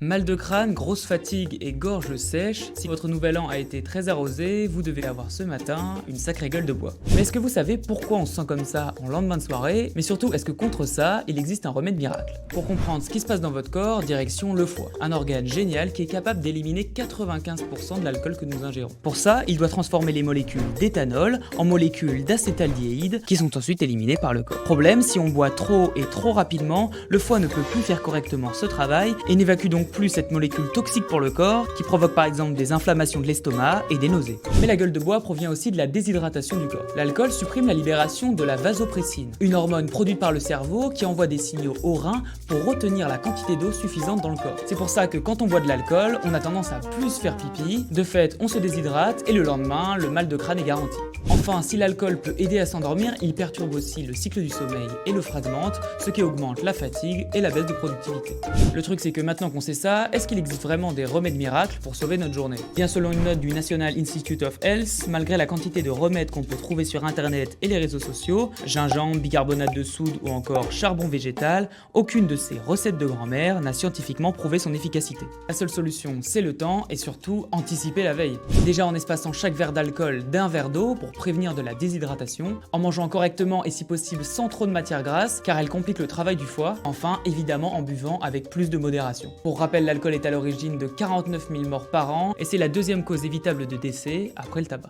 Mal de crâne, grosse fatigue et gorge sèche, si votre nouvel an a été très arrosé, vous devez avoir ce matin une sacrée gueule de bois. Mais est-ce que vous savez pourquoi on se sent comme ça en lendemain de soirée? Mais surtout, est-ce que contre ça, il existe un remède miracle? Pour comprendre ce qui se passe dans votre corps, direction le foie, un organe génial qui est capable d'éliminer 95% de l'alcool que nous ingérons. Pour ça, il doit transformer les molécules d'éthanol en molécules d'acétaldéhyde qui sont ensuite éliminées par le corps. Problème, si on boit trop et trop rapidement, le foie ne peut plus faire correctement ce travail et n'évacue donc plus cette molécule toxique pour le corps qui provoque par exemple des inflammations de l'estomac et des nausées. Mais la gueule de bois provient aussi de la déshydratation du corps. L'alcool supprime la libération de la vasopressine, une hormone produite par le cerveau qui envoie des signaux aux reins pour retenir la quantité d'eau suffisante dans le corps. C'est pour ça que quand on boit de l'alcool, on a tendance à plus faire pipi, de fait on se déshydrate et le lendemain, le mal de crâne est garanti. Enfin, si l'alcool peut aider à s'endormir, il perturbe aussi le cycle du sommeil et le fragmente, ce qui augmente la fatigue et la baisse de productivité. Le truc c'est que maintenant qu'on sait ça, est-ce qu'il existe vraiment des remèdes miracles pour sauver notre journée? Bien selon une note du National Institute of Health, malgré la quantité de remèdes qu'on peut trouver sur internet et les réseaux sociaux, gingembre, bicarbonate de soude ou encore charbon végétal, aucune de ces recettes de grand-mère n'a scientifiquement prouvé son efficacité. La seule solution c'est le temps et surtout anticiper la veille. Déjà en espacant chaque verre d'alcool d'un verre d'eau pour prévenir de la déshydratation, en mangeant correctement et si possible sans trop de matière grasse car elle complique le travail du foie, enfin évidemment en buvant avec plus de modération. Pour rappel, l'alcool est à l'origine de 49 000 morts par an et c'est la deuxième cause évitable de décès après le tabac.